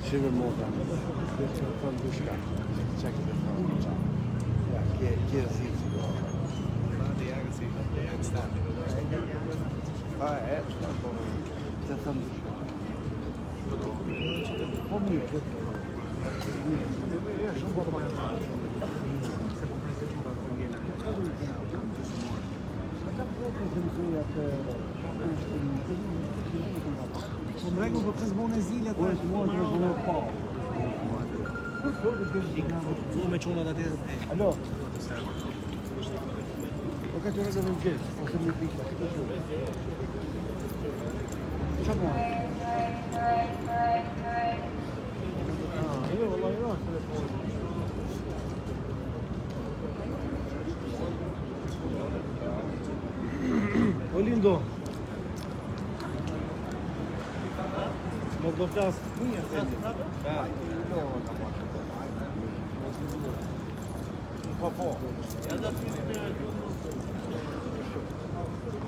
Shime moda, të dushka, çka të thonë. Ja, që si. Të thonë dushka. Po mirë. Në rregull, po pse zbon e zile atë? Me çunat atje. Alo. O ka qenë edhe në gjes, ose në pika, këtë shumë. Çfarë bën? Jo, vallahi jo, telefon. Olindo. Mos do flas mirë. Po. Ja da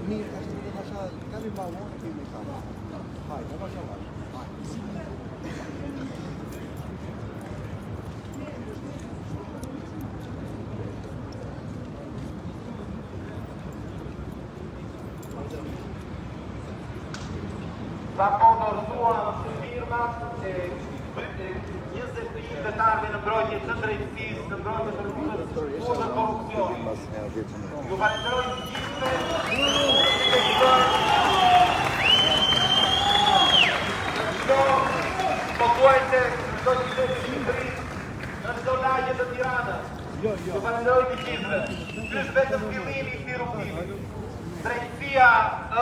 mirë, është të pasha, kemi ballon kemi kamë. Hajde, pasha. Sa po dorëzuan firmat e 23 vetarëve në mbrojtje të drejtësisë, në mbrojtje të rrugës, korrupsioni. Ju falenderoj të gjithëve. Çdo pothuajse çdo qytet të Shqipërisë, në çdo lagje të Tiranës. Ju falenderoj të gjithëve. Ky është vetëm fillimi i këtij rrugtimi. Drejtësia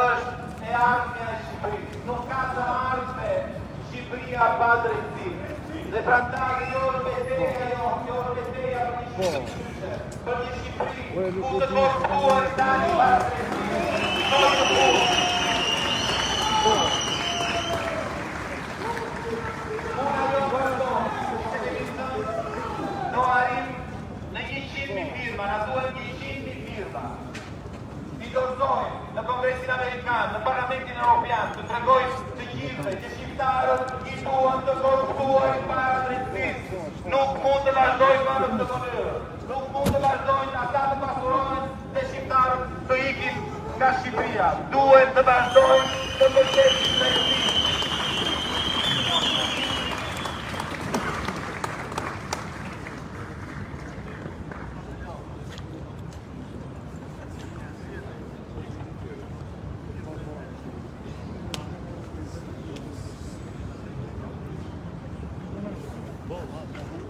është e ardhmja e Shqipërisë. Nuk ka të ardhme Shqipëria pa drejtësi. Dhe prandaj jo betejë për një Shqipëri ku të korruptuar tani pa drejtësi. Do arrim në 100.000 firma, na duhet 100.000 firma. I dorëzojmë në Kongresin Amerikan, në Parlamentin Evropian, të tregojmë të gjithëve që shqiptarët i duan të korruptuar para drejtësisë. Nuk mund të vazhdojmë në këtë mënyrë. Nuk mund të vazhdojnë ata të pasurohen dhe shqiptarët të ikin nga Shqipëria. Duhet të vazhdojmë të përqesim drejtësisë.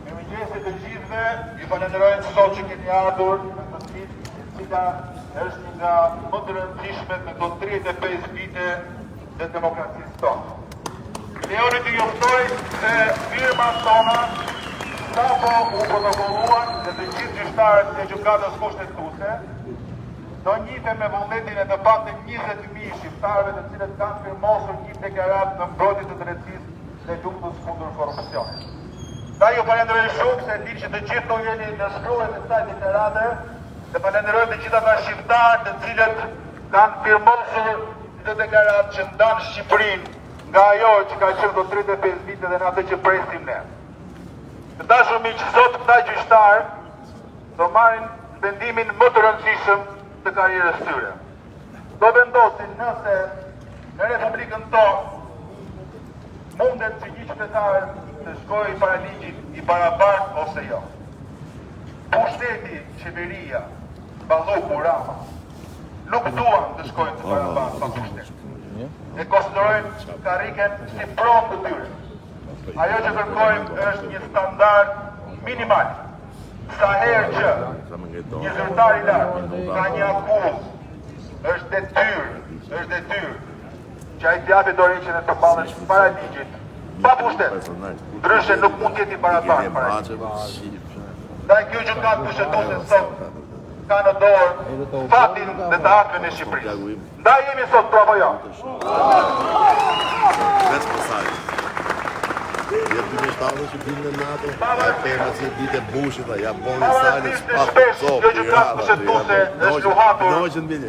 Mirëmëngjesit të gjithëve, ju falenderojmë sot që keni ardhur në këtë ditë, cila është një nga më të rëndësishmet në këto 35 vite të demokracisë tonë. Leoni të njoftoj se firmat tona sapo u protokolluan dhe të gjithë gjyqtarët e gjykatës kushtetuese do njihen me vullnetin e të paktën 20.000 shqiptarëve të cilët kanë firmosur një deklaratë në mbrojtje të drejtësisë dhe luftës kundër korrupsionit. Ta ju falenderoj shumë se di që të gjithë do jeni në shkruajtjen e kësaj deklarate dhe falenderoj të gjithë ata shqiptarë të cilët kanë firmosur këtë deklaratë që ndan Shqipërinë nga ajo që ka qenë do 35 vite dhe në atë që presim ne. Të dashur miq, sot këta gjyqtarë do marrin vendimin më të rëndësishëm të karrierës tyre. Do vendosin nëse në Republikën tonë mundet që një qytetar të shkojë para ligjit i barabartë ose jo. Pushteti, qeveria, Balloku, Rama nuk duan të shkojnë të barabartë pa pushtet. E konsiderojnë karriken si pronë të tyre. Ajo që kërkojmë është një standard minimal. Sa herë që një zyrtar i lartë ka një akuzë, është detyrë që ai t'japi dorëheqjen e përballës para ligjit, pa pushtet. Ndryshe nuk mund të jeti barabartë para ligjit. Ndaj kjo gjykatë kushtetuese sot ka në dorë fatin dhe të ardhmen e Shqipërisë. Ndaj jemi sot po apo jo? Shpesh kjo gjykatë kushtetuese është luhatur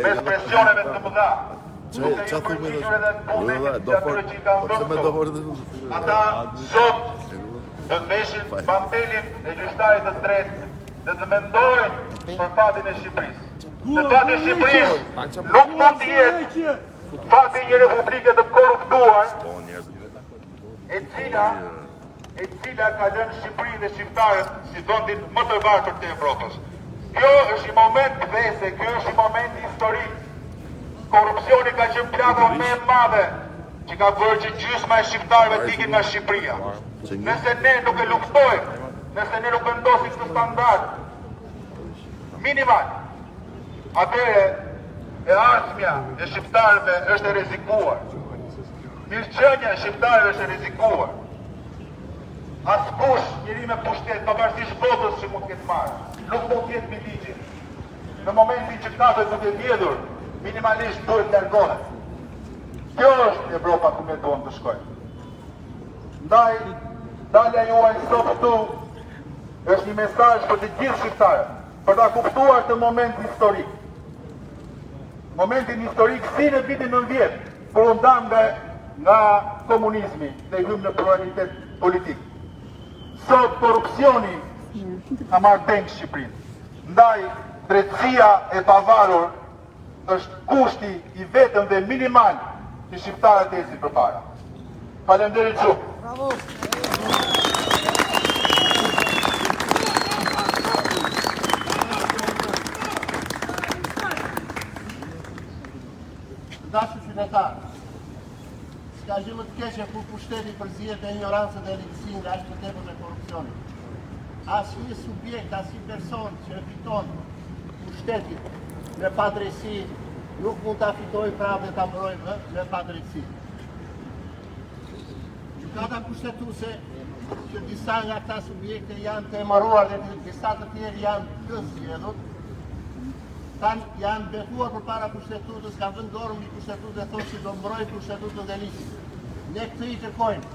mes presioneve të mëdha duke ju përgjigjur edhe në punë që atyre që i ka ndonjë. Ata sot do të veshin pambelin e gjyqtarit të tretë dhe të mendojnë për fatin e Shqipërisë. Se fati i Shqipërisë nuk mund të jetë fati i një republike të korruptuar, e cila ka lënë Shqipërinë dhe shqiptarët si vendin më të varfër të Evropës. Kjo është një moment kthese, kjo është një moment historik. Korrupsioni ka qenë plagë më e madhe që ka bërë që gjysma e shqiptarëve të ikin nga Shqipëria. Nëse ne nuk e luftojmë, nëse ne nuk vendosim këtë standard minimal, atëherë e ardhmja e shqiptarëve është e rrezikuar. Mirëqenia e shqiptarëve është e rrezikuar. Askush njeri me pushtet, pavarësisht votës që mund të ketë marrë, nuk mund të jetë mbi ligjin. Në momentin që kafe duke vjedhur, minimalisht duhet largohet. Kjo është Evropa ku ne duam të shkojmë. Ndaj, dalja juaj sot këtu është një mesazh për të gjithë shqiptarët, për ta kuptuar të moment historik. Momentin historik si në vitin 90, kur u ndam nga komunizmi dhe hym në pluralitet politik. Sot korrupsioni ka marrë peng Shqipërinë. Ndaj, drejtësia e pavarur është kushti i vetëm dhe minimal që shqiptarët ecin përpara. Faleminderit shumë. Bravo. Dashur qytetar, s'ka gjë më të keqe kur pushteti përzihet e ignorancën dhe rritësinë nga aq të tepër me korrupsionin. Asnjë subjekt, asnjë person që e fiton pushtetin me padrejsi nuk mund ta fitojë prapë dhe ta mbrojë me padrejsi. Gjykata kushtetuese që disa nga këta subjekte janë të emëruar dhe disa të tjerë janë të zgjedhur, janë betuar për para kushtetutës, kanë vënë dorë mbi kushtetutë dhe thonë që do mbrojë kustetutën dhe ligjin. Ne këtë i kërkojmë,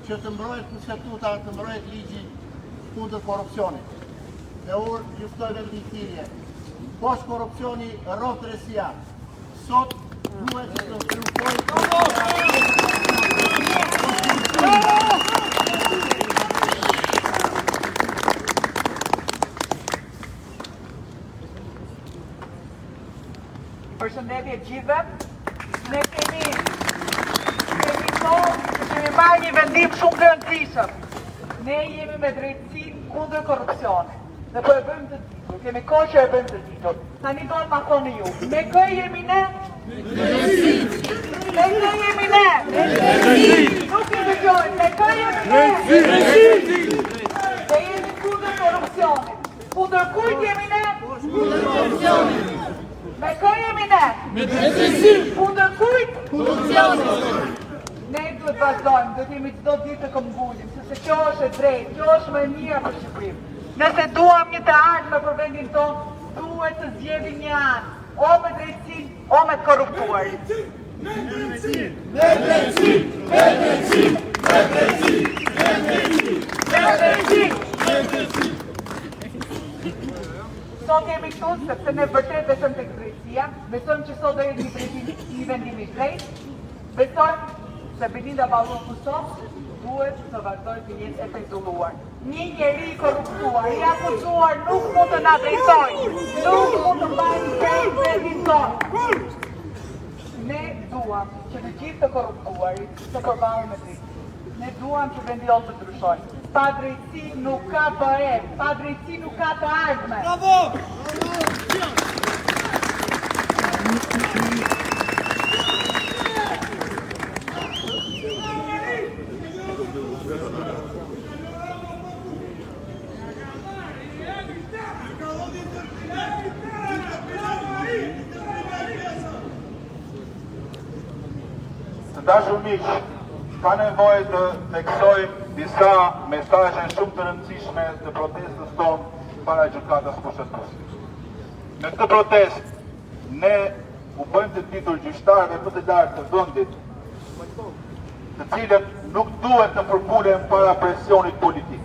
që të mbrojë kushtetuta, të mbrojë ligji kundër korrupsionit. Dhe unë juftoj vetëm një thirrje. Poshtë korrupsioni rrotë drejtësia. Sot duhet të triumfojë. Përshëndetje gjithëve. Ne kemi marrë një vendim shumë të rëndësishëm. Ne jemi me drejtësinë kundër korrupsionit. Dhe po e bëjmë të ditur, kemi kohë që e bëjmë të ditur. Tani do të ma thoni ju, me kë jemi ne? Me drejtësi. Me kë jemi ne? Me drejtësi. Nuk i dëgjojmë, me kë jemi ne? Me drejtësi. Dhe jemi kundër korrupsionit. Kundër kujt jemi ne? Kundër korrupsionit. Me kë jemi ne? Me drejtësi. Kundër kujt? Korrupsionit. Ne duhet vazhdojmë, duhet jemi çdo ditë të këmbgullim, sepse kjo është e drejtë, kjo është më e mira për Shqipërinë. Nëse duam një të ardhme për vendin tonë, duhet të zgjedhim një anë, o me drejtësinë, o me të korruptuarit. Me drejtësinë, me drejtësinë, me drejtësinë, me drejtësinë, me drejtësinë, me drejtësinë. Sot jemi këtu sepse ne vërtet besojmë tek drejtësia, besojmë që sot do jetë një vendim i drejtë, besojmë se Belinda Balloku duhet të vazhdoj të jetë e pezulluar. Një njeri i korruptuar, i akuzuar nuk mund të na drejtojë, nuk mund të mbajnë krejt vendin tonë. Ne duam që të gjithë të korruptuarit të përballen me drejtësi. Ne duam që vendi jonë të ndryshojë. Pa drejtësi nuk ka bëre, pa drejtësi nuk ka të ardhme. Bravo! Dashur miq, ka nevojë të theksojmë disa mesazhe shumë të rëndësishme të protestës tonë para gjykatës kushtetuese. Në këtë protestë, ne u bëjmë të ditur gjyqtarëve më të lartë të vendit, të cilët nuk duhet të përpulen para presionit politik.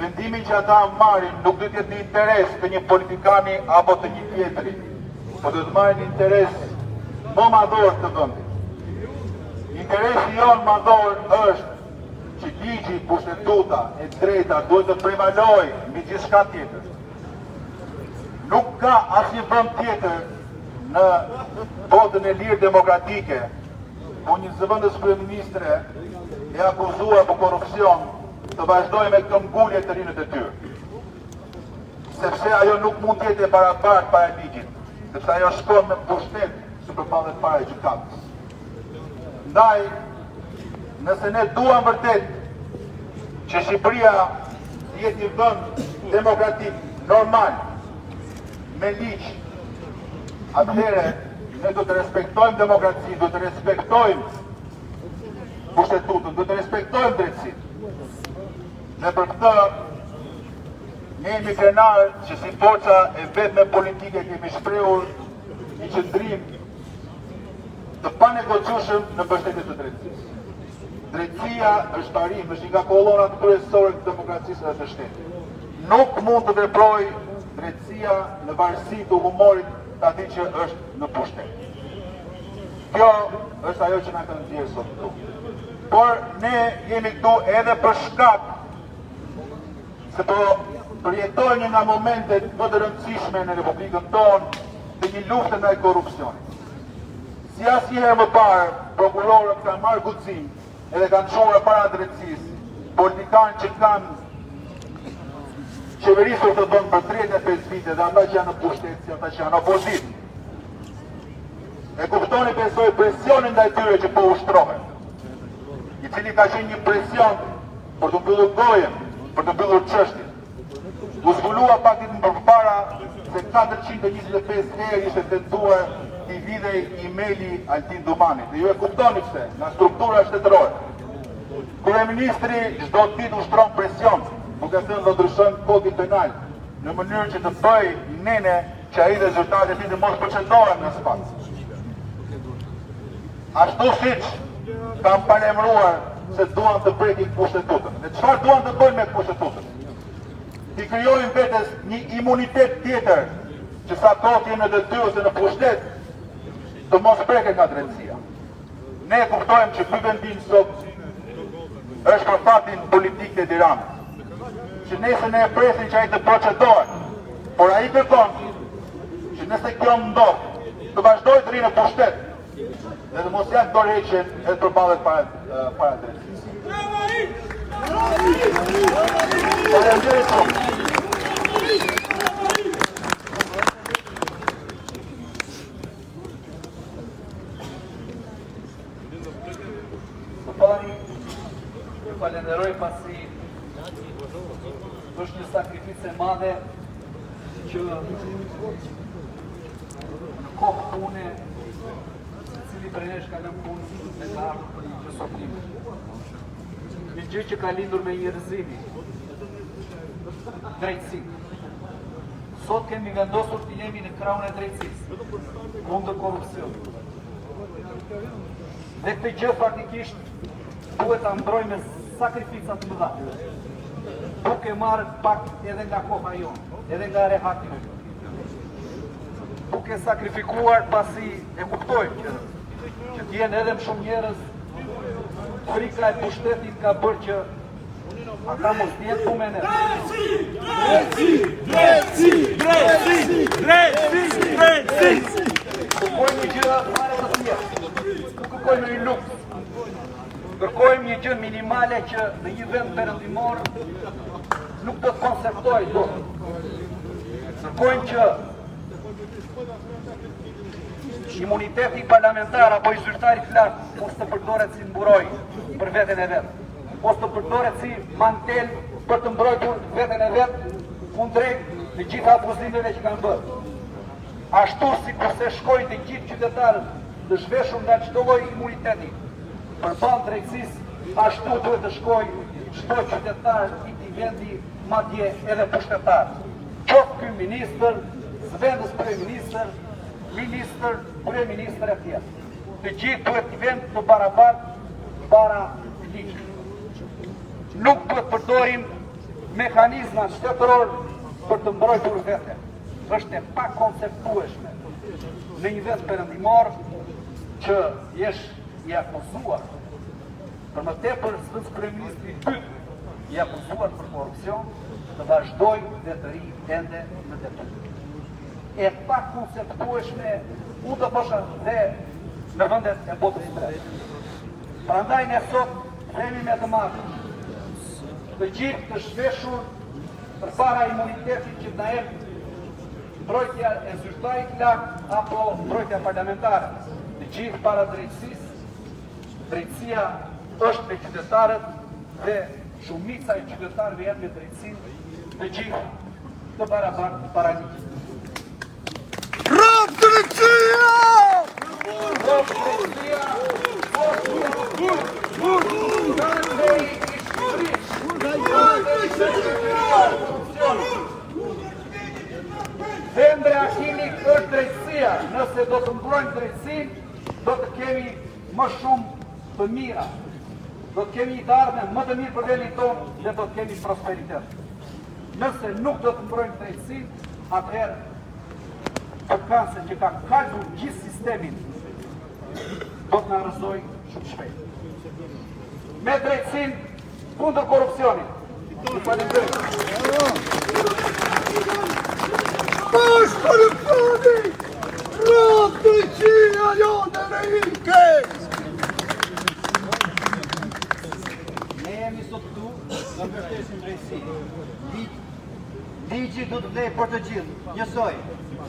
Vendimin që ata marrin nuk duhet të jetë në interes të një politikani apo të një tjetri, por duhet të marrin interes më madhor të vendit. Interesi jonë madhor është që ligji, kushtetuta e drejta duhet të prevalojë mbi gjithçka tjetër. Nuk ka asnjë vend tjetër në botën e lirë demokratike ku një zëvendës kryeministre e akuzuar për korrupsion të vazhdojë me këmbgulje të rinët e tyre. Sepse ajo nuk mund të jetë e barabartë para ligjit, sepse ajo shkon me pushtet sipërballet para gjykatës. Ndaj, nëse ne duam vërtet që Shqipëria të jetë një vend demokratik, normal, me ligj, atëherë ne do të respektojmë demokracinë, do të respektojmë kushtetutën, do të respektojmë drejtësinë. Dhe për këtë ne jemi krenarë që si forca e vetme politike kemi shprehur një qëndrim të panegociueshëm në mbështetje të drejtësisë. Drejtësia është parim, është një nga kolonat kryesore të demokracisë dhe të shtetit. Nuk mund të veprojë drejtësia në varësi të humorit të atij që është në pushtet. Kjo është ajo që na ka nxjerrë sot këtu. Por ne jemi këtu edhe për shkak se po përjetojmë një nga momentet më të rëndësishme në Republikën tonë të një lufte ndaj korrupsionit. Si asnjëherë më parë, prokurorët kanë marrë guxim edhe kanë çuar para drejtësisë politikanë që kanë qeverisur të vend për 35 vite dhe ata që janë në pushtet si ata që janë opozitë. E kuptoni besoj presionin ndaj tyre që po ushtrohen, i cili ka qenë një presion për të mbyllur gojën, për të mbyllur çështjen. U zbulua pak ditë më përpara se 425 herë ishte tentuar t'i vidhej emaili Altin Dumanit. Dhe ju e kuptoni pse, nga struktura shtetërore. Kryeministri çdo ditë ushtron presion, duke thënë do ndryshojmë kodin penal në mënyrë që të bëj nene që ai rezultatet të mos përqendohen në spakt. Ashtu siç kanë palemruar se duan të prekin kushtetutën. Dhe çfarë duan të bëjnë me kushtetutën? Ti krijojnë vetes një imunitet tjetër që sa kohë jenë në detyrë ose në pushtet të mos preken nga drejtësia. Ne kuptojmë që ky vendim sot është për fatin politik të Tiranës, që nesër ne e presin që ai të procedohet, por ai kërkon që nëse kjo ndodh, të vazhdojë të rinë në pushtet dhe të mos janë dorëheqjen edhe përballet para drejtësisë. Faleminderit shumë. Falenderoj pasi është një sakrificë e madhe që në kohë pune secili prej nesh ka lënë punë me të ardhur për një gjë sotime. Një gjë që ka lindur me njerëzimi, drejtësinë. Sot kemi vendosur të jemi në krahun e drejtësisë, kundër korrupsionit. Dhe këtë gjë faktikisht duhet ta mbrojmë me sakrifica të mëdha. Duke marrë pak edhe nga koha jonë, edhe nga rehati jonë. Duke sakrifikuar pasi e kuptojmë që t'jenë edhe më shumë njerëz, frika e pushtetit ka bërë që ata mos t'jenë ku me ne. Drejtësi! Kërkojmë një gjë fare të tjerë. Kërkojmë një lukt. Kërkojmë një gjë minimale që në një vend perëndimor nuk do të konceptojë dot. Kërkojmë që imuniteti parlamentar apo i zyrtarit lart mos të përdoret si mburoj për veten e vet, mos të përdoret si mantel për të mbrojtur veten e vet kundrejt të gjitha abuzimeve që kanë bërë. Ashtu si kurse shkojnë të gjithë qytetarët të zhveshur nga çdo lloj imuniteti për balë drejtësisë, ashtu duhet të shkojë çdo qytetar i këtij vendi, madje edhe pushtetar. Qoftë ky ministër, zëvendës kryeministër, ministër, kryeministër e tjerë. Të gjithë duhet të jenë të barabartë para ligjit. Nuk duhet përdorim mekanizma shtetëror për të mbrojtur veten. Është e pakonceptueshme në një vend perëndimor që jesh i akuzuar, për më tepër zëvendës kryeministri i dytë i akuzuar për korrupsion, të vazhdoj dhe të ri ende në detyrë. E pa konceptueshme, unë të bësha dhe në vendet e botës së tretë. Prandaj ne sot themi me të madhe, të gjithë të shveshur përpara imunitetit që na jep mbrojtja e zyrtarit lart apo mbrojtja parlamentare. Të gjithë para drejtësisë, drejtësia është me qytetarët dhe shumica e qytetarëve janë me drejtësinë, të gjithë të barabartë para ligjit. Rap drejtësia! Rap drejtësia! Thembre Akili është drejtësia. Nëse do të mbrojmë drejtësinë, do të kemi më shumë të mira. Do të kemi të ardhmen më të mirë për vendin tonë dhe do të kemi prosperitet. Nëse nuk do të mbrojmë drejtësinë, atëherë përkanse që ka kaldur gjithë sistemin do të na rrëzoj shumë shpejt. Me drejtësinë kundër korrupsionit. Ju falenderoj. Bashkë korrupsioni! Rap drejtësia jonë në rike! Ne jemi sot këtu në mbështesim drejtësinë. Ligji do të vlejë për të gjithë, njësoj,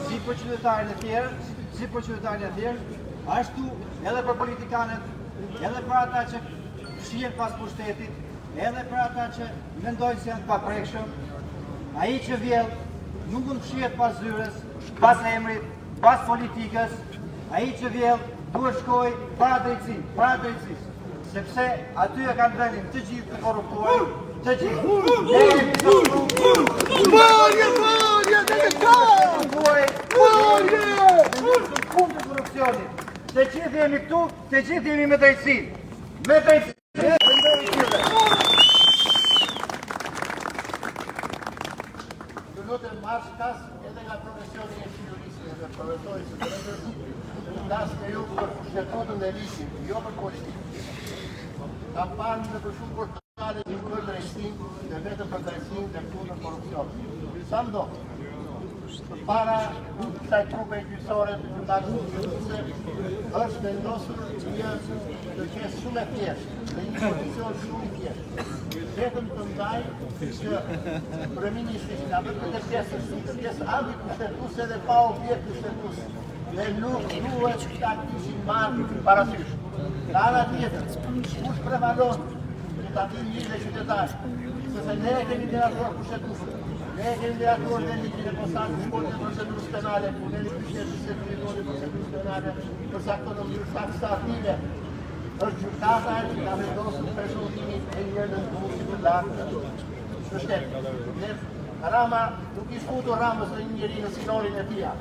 si për qytetarën e tjerë, ashtu edhe për politikanët, edhe për ata që shihen pas pushtetit, edhe për ata që mendojnë se janë të paprekshëm. Ai që vjell nuk mund të shihet pas zyres, pas emrit, pas politikës. Ai që vjell duhet shkoj para drejtësisë, sepse aty e kanë vendin të gjithë të korruptuar, të gjithë. Marje, Kundër korrupsionit. Të gjithë jemi këtu, të gjithë jemi me drejtësinë. Me drejtësinë. Të lutem marrë shkas edhe nga profesioni e shqyurisë dhe profesorisë të drejtës, ndas me ju për shtetutën e ligjit, jo për politikë. Kam parë në për shumë portale një për drejtësinë dhe vetëm për drejtësinë dhe kundër korrupsionit. Sa ndo? Para kësaj trupe gjyqësore të qytetarës së Shqipërisë është vendosur një proces shumë e thjeshtë, në një pozicion shumë i thjeshtë. Vetëm të ndaj që kryeministri që ka bërë këtë pjesë ardhi kushtetuese dhe pa objekt kushtetues. Dhe nuk duhet që ta kishin marrë parasysh. Nga ana tjetër, kush prevalon që ta dinë mirë dhe qytetarë, sepse ne kemi derator kushtetues. Ne kemi derator dhe ligjin e posaçëm shkollën e procedurës penale, puneli kryqëzës së drejtorit të procedurës penale, përsa këto në mënyrë saksative. Është gjykata që ka vendosur prezumtimin e njërë në ndërsi të lartë të shtetit. Rama nuk i shkutur Ramës në një njëri në sinorin e tia.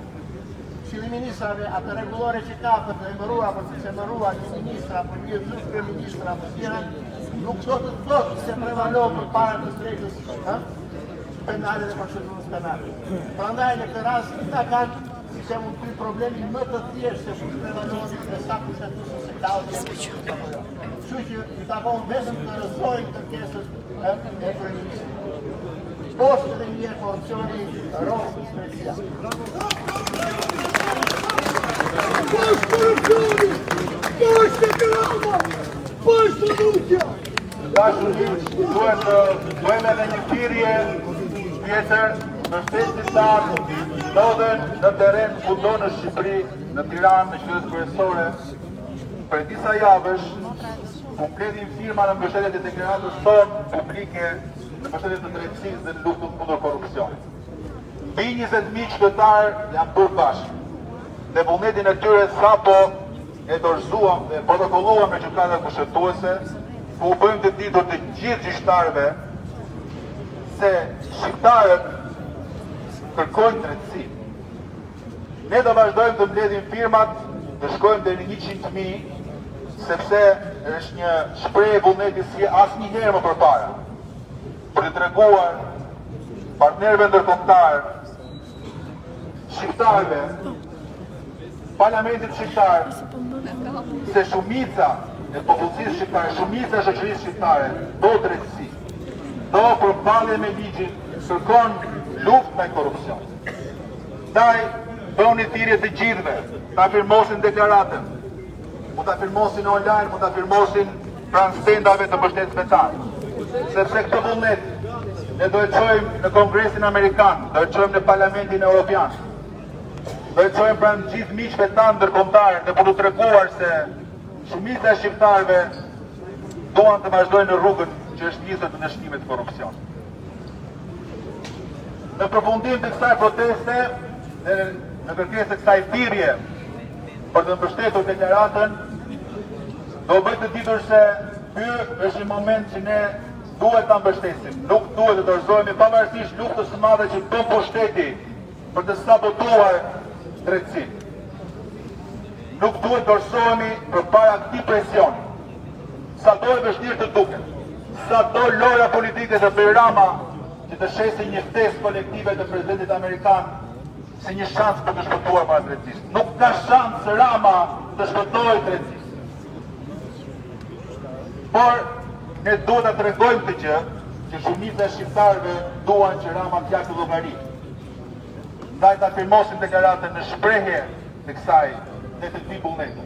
Këshilli ministrave, atë rregullore që ka për të emëruar, për të emëruar një ministra, për një kryeministra, për tjera, nuk do të thotë se prevalon për para të drejtës penale dhe procedurës penale. Prandaj në këtë rast këta kanë që mund të problemi më të thjeshtë se kush prevalon dhe sa kushtetuesi se Klaudi. Kështu që i takon vetëm të rrëzojnë kërkesët e kryeministrit. Poshtë edhe një korrupsioni rrosë stresia. Poshtë korrupsioni! Poshtë krama! Poshtë rrugja! Duhet të bëjmë edhe një thirrje tjetër, mbështetësit ndodhen në teren kudo në Shqipëri, në Tiranë, në qytetet kryesore. Për disa javësh, kompletin firma në mbështetje të deklaratës tonë publike në mbështetje të drejtësisë dhe në luftën kundër korrupsionit. Mbi 20.000 qytetarë janë bërë bashkë. Dhe vullnetin e tyre sapo e dorëzuam dhe protokolluam me gjykatën kushtetuese, ku u bëjmë të ditur të gjithë gjyqtarëve se shqiptarët kërkojnë drejtësi. Ne do vazhdojmë të mbledhim firmat, të shkojmë deri në 100.000, sepse është një shprehje vullneti si asnjëherë më përpara. Për të treguar partnerëve ndërkombëtar, shqiptarëve, parlamentit shqiptar, se shumica e popullsisë shqiptare, shumica e shoqërisë shqiptare do drejtësi, do përballje me ligjin, kërkon luftë me korrupsion. Ndaj bëni thirrje të gjithëve, ta firmosin deklaratën, mund ta firmosin online, mund ta firmosin pranë stendave të mbështetësve tanë, sepse këtë vullnet ne do e çojmë në Kongresin Amerikan, do e çojmë në Parlamentin Evropian, do e çojmë pranë gjithë miqve tanë ndërkombëtar, dhe për t'u treguar se shumica e shqiptarëve duan të vazhdojnë në rrugën që është nisur të ndëshkimit të korrupsionit. Në përfundim të kësaj proteste dhe në kërkesë të kësaj thirrje për të mbështetur deklaratën, do bëj të ditur se ky është një moment që ne duhet ta mbështesim, nuk duhet të dorëzohemi pavarësisht luftës së madhe që bën pushteti për të sabotuar drejtësinë. Nuk duhet të dorëzohemi përpara këtij presioni. Sado e vështirë të duket, sado lojra politike të Rama që të shesin një ftesë kolektive të presidentit amerikan se një shans për të shpëtuar para drejtësisë. Nuk ka shans Rama të shpëtojë drejtësisë. Por ne duhet të tregojmë këtë gjë që shumica e shqiptarëve duan që Rama të japë llogari. Ndaj ta firmosim deklaratën në shprehje të kësaj dhe të këtij vullneti.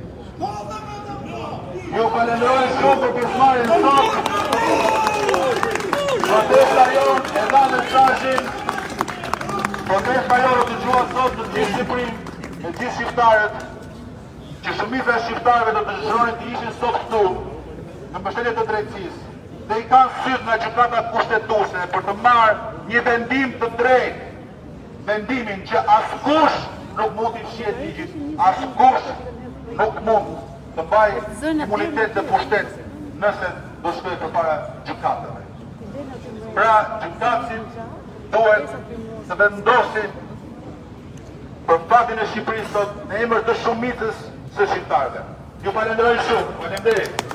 Ju falenderoj shumë për pjesëmarrjen sot. Protesta jonë e dha mesazhin. Protesta jonë do të dëgjohet sot në gjithë Shqipërinë, në gjithë shqiptarët, që shumica e shqiptarëve do të dëshironin të ishin sot këtu në mbështetje të drejtësisë dhe i kanë syt nga gjykata kushtetuese për të marrë një vendim të drejtë, vendimin që askush nuk mund t'i fshihet ligjit, askush nuk mund të mbajë imunitet të pushtet nëse do shkojë përpara gjykatave. Pra, gjykatësit duhet të vendosin për fatin e Shqipërisë sot në emër të shumicës së shqiptarëve. Ju falenderoj shumë. Faleminderit.